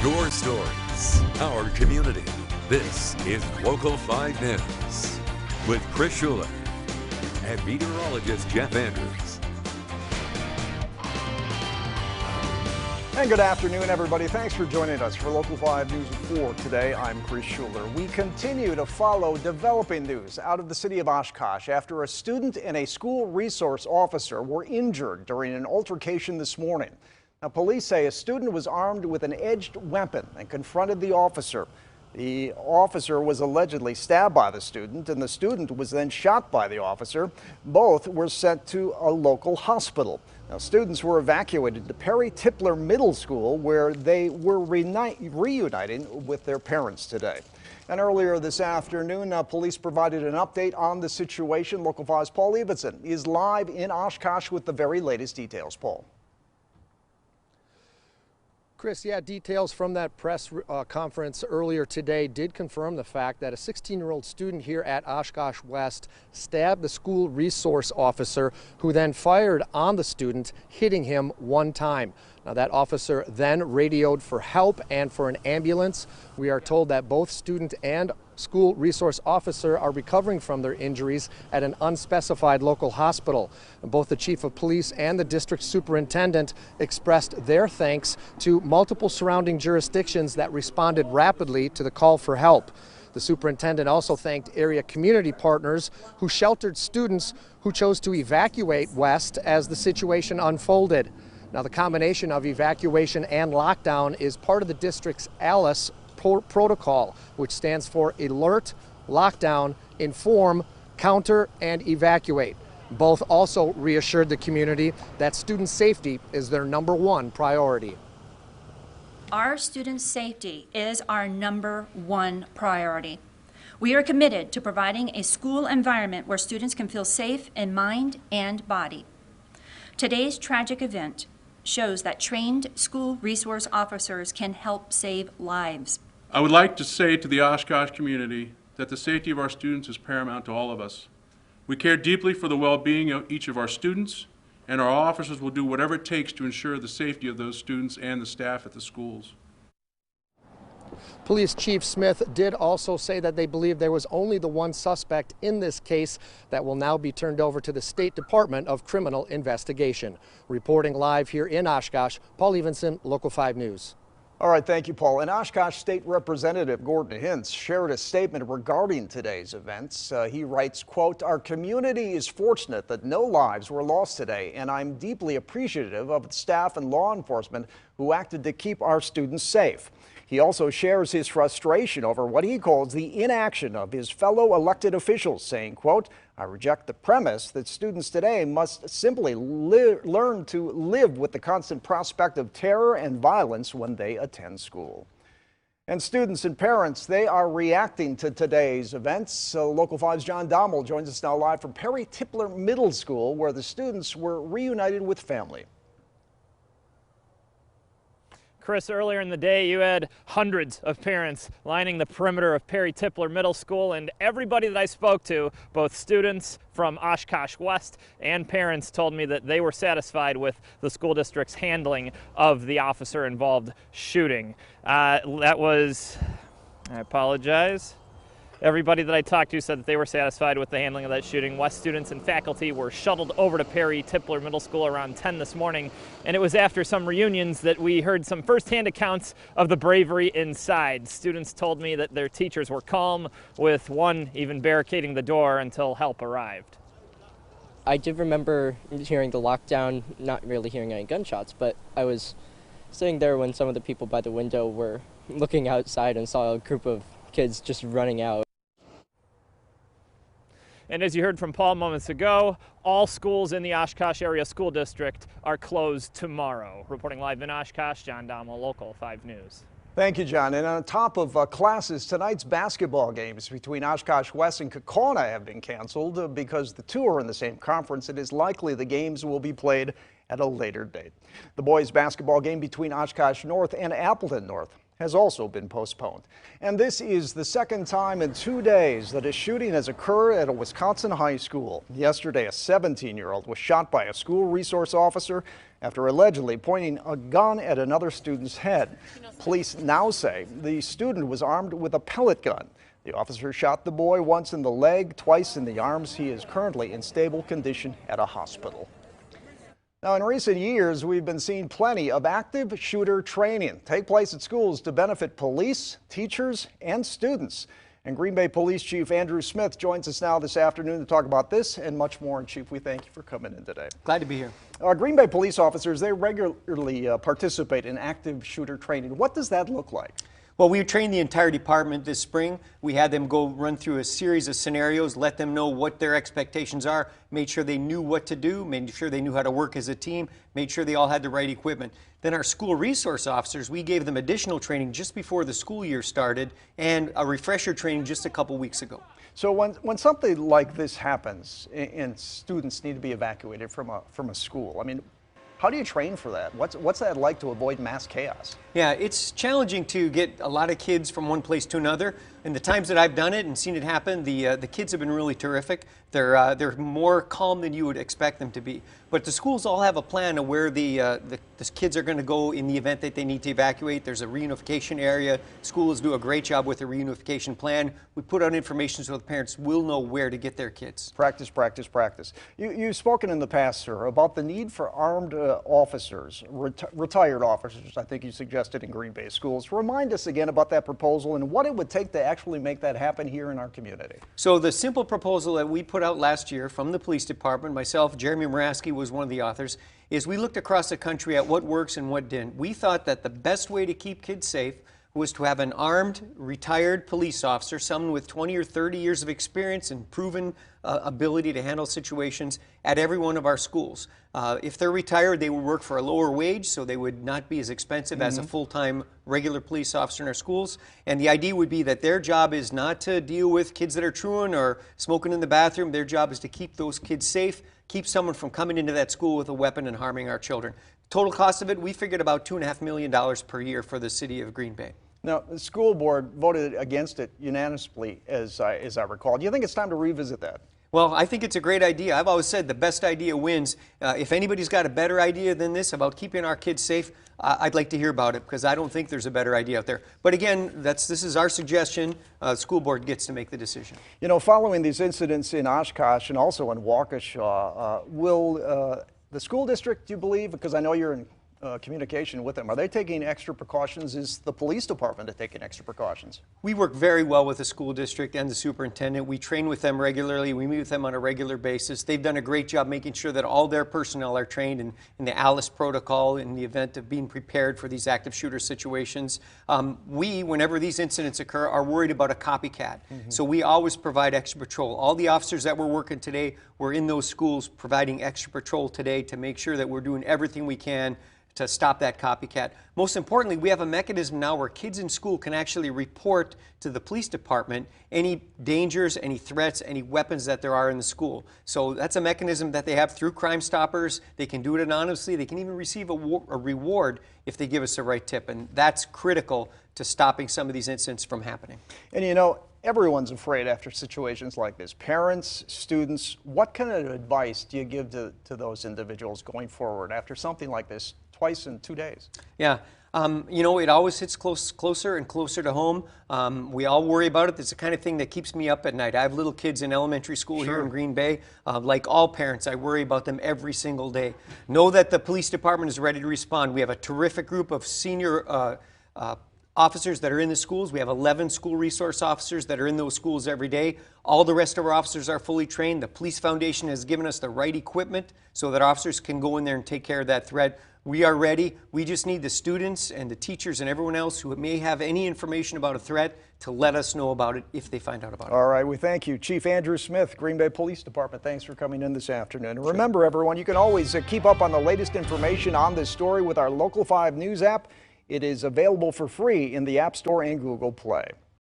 Your stories, our community. This is Local 5 News with Chris Schuler and meteorologist Jeff Andrews. And good afternoon, everybody. Thanks for joining us for Local 5 News at 4 today. I'm Chris Schuler. We continue to follow developing news out of the city of Oshkosh after a student and a school resource officer were injured during an altercation this morning. Now, police say a student was armed with an edged weapon and confronted the officer. The officer was allegedly stabbed by the student, and the student was then shot by the officer. Both were sent to a local hospital. Now, students were evacuated to Perry Tippler Middle School, where they were reuniting with their parents today. And earlier this afternoon, police provided an update on the situation. Local 5's Paul Evenson is live in Oshkosh with the very latest details. Paul. Chris, yeah, details from that press conference earlier today did confirm the fact that a 16-year-old student here at Oshkosh West stabbed the school resource officer, who then fired on the student, hitting him one time. Now, that officer then radioed for help and for an ambulance. We are told that both student and school resource officer are recovering from their injuries at an unspecified local hospital. Both the chief of police and the district superintendent expressed their thanks to multiple surrounding jurisdictions that responded rapidly to the call for help. The superintendent also thanked area community partners who sheltered students who chose to evacuate West as the situation unfolded. Now, the combination of evacuation and lockdown is part of the district's ALICE protocol, which stands for Alert, Lockdown, Inform, Counter, and Evacuate. Both also reassured the community that student safety is their #1 priority. Our students' safety is our #1 priority. We are committed to providing a school environment where students can feel safe in mind and body. Today's tragic event shows that trained school resource officers can help save lives. I would like to say to the Oshkosh community that the safety of our students is paramount to all of us. We care deeply for the well-being of each of our students, and our officers will do whatever it takes to ensure the safety of those students and the staff at the schools. Police Chief Smith did also say that they believe there was only the one suspect in this case that will now be turned over to the State Department of Criminal Investigation. Reporting live here in Oshkosh, Paul Evenson, Local 5 News. All right, thank you, Paul. And Oshkosh State Representative Gordon Hintz shared a statement regarding today's events. He writes, quote, "Our community is fortunate that no lives were lost today, and I'm deeply appreciative of the staff and law enforcement who acted to keep our students safe." He also shares his frustration over what he calls the inaction of his fellow elected officials, saying, quote, "I reject the premise that students today must simply learn to live with the constant prospect of terror and violence when they attend school." And students and parents, they are reacting to today's events. So Local 5's John Dommel joins us now live from Perry Tippler Middle School, where the students were reunited with family. Chris, earlier in the day, you had hundreds of parents lining the perimeter of Perry Tippler Middle School, and everybody that I spoke to, both students from Oshkosh West and parents, told me that they were satisfied with the school district's handling of the officer-involved shooting. I apologize. Everybody that I talked to said that they were satisfied with the handling of that shooting. West students and faculty were shuttled over to Perry Tippler Middle School around 10 this morning, and it was after some reunions that we heard some firsthand accounts of the bravery inside. Students told me that their teachers were calm, with one even barricading the door until help arrived. I did remember hearing the lockdown, not really hearing any gunshots, but I was sitting there when some of the people by the window were looking outside and saw a group of kids just running out. And as you heard from Paul moments ago, all schools in the Oshkosh Area School District are closed tomorrow. Reporting live in Oshkosh, John Dommel, Local 5 News. Thank you, John. And on top of classes, tonight's basketball games between Oshkosh West and Kaukauna have been canceled because the two are in the same conference. It is likely the games will be played at a later date. The boys' basketball game between Oshkosh North and Appleton North has also been postponed. And this is the second time in 2 days that a shooting has occurred at a Wisconsin high school. Yesterday, a 17-year-old was shot by a school resource officer after allegedly pointing a gun at another student's head. Police now say the student was armed with a pellet gun. The officer shot the boy once in the leg, twice in the arms. He is currently in stable condition at a hospital. Now, in recent years, we've been seeing plenty of active shooter training take place at schools to benefit police, teachers, and students. And Green Bay Police Chief Andrew Smith joins us now this afternoon to talk about this and much more. And Chief, we thank you for coming in today. Glad to be here. Green Bay police officers, they regularly participate in active shooter training. What does that look like? Well, we trained the entire department this spring. We had them go run through a series of scenarios, let them know what their expectations are, made sure they knew what to do, made sure they knew how to work as a team, made sure they all had the right equipment. Then our school resource officers, we gave them additional training just before the school year started and a refresher training just a couple weeks ago. So when something like this happens and students need to be evacuated from a school, I mean, how do you train for that? What's that like to avoid mass chaos? Yeah, it's challenging to get a lot of kids from one place to another. In the times that I've done it and seen it happen, the kids have been really terrific. They're more calm than you would expect them to be. But the schools all have a plan of where the kids are going to go in the event that they need to evacuate. There's a reunification area. Schools do a great job with the reunification plan. We put out information so the parents will know where to get their kids. Practice, practice, practice. You've spoken in the past, sir, about the need for armed officers, retired officers, I think you suggested in Green Bay schools. Remind us again about that proposal and what it would take to actually make that happen here in our community. So the simple proposal that we put out last year from the police department, myself, Jeremy Moraski was one of the authors, is we looked across the country at what works and what didn't. We thought that the best way to keep kids safe was to have an armed, retired police officer, someone with 20 or 30 years of experience and proven ability to handle situations at every one of our schools. If they're retired, they would work for a lower wage, so they would not be as expensive as a full-time regular police officer in our schools. And the idea would be that their job is not to deal with kids that are truant or smoking in the bathroom. Their job is to keep those kids safe, keep someone from coming into that school with a weapon and harming our children. Total cost of it, we figured about $2.5 million per year for the city of Green Bay. Now, the school board voted against it unanimously, as I recall. Do you think it's time to revisit that? Well, I think it's a great idea. I've always said the best idea wins. If anybody's got a better idea than this about keeping our kids safe, I'd like to hear about it because I don't think there's a better idea out there. But again, this is our suggestion. The school board gets to make the decision. You know, following these incidents in Oshkosh and also in Waukesha, will the school district, do you believe, because I know you're in communication with them, are they taking extra precautions? Is the police department taking extra precautions? We work very well with the school district and the superintendent. We train with them regularly. We meet with them on a regular basis. They've done a great job making sure that all their personnel are trained in the ALICE protocol in the event of being prepared for these active shooter situations. We, whenever these incidents occur, are worried about a copycat. So we always provide extra patrol. All the officers that we're working today were in those schools providing extra patrol today to make sure that we're doing everything we can to stop that copycat. Most importantly, we have a mechanism now where kids in school can actually report to the police department any dangers, any threats, any weapons that there are in the school. So that's a mechanism that they have through Crime Stoppers. They can do it anonymously. They can even receive a reward if they give us the right tip. And that's critical to stopping some of these incidents from happening. And you know, everyone's afraid after situations like this. Parents, students, what kind of advice do you give to those individuals going forward after something like this twice in 2 days? Yeah. You know, it always hits closer and closer to home. We all worry about it. It's the kind of thing that keeps me up at night. I have little kids in elementary school here in Green Bay. Like all parents, I worry about them every single day. Know that the police department is ready to respond. We have a terrific group of senior officers that are in the schools. We have 11 school resource officers that are in those schools every day. All the rest of our officers are fully trained. The Police Foundation has given us the right equipment so that officers can go in there and take care of that threat. We are ready. We just need the students and the teachers and everyone else who may have any information about a threat to let us know about it if they find out about it. All right, we thank you. Chief Andrew Smith, Green Bay Police Department, thanks for coming in this afternoon. And remember, everyone, you can always keep up on the latest information on this story with our Local 5 News app. It is available for free in the App Store and Google Play.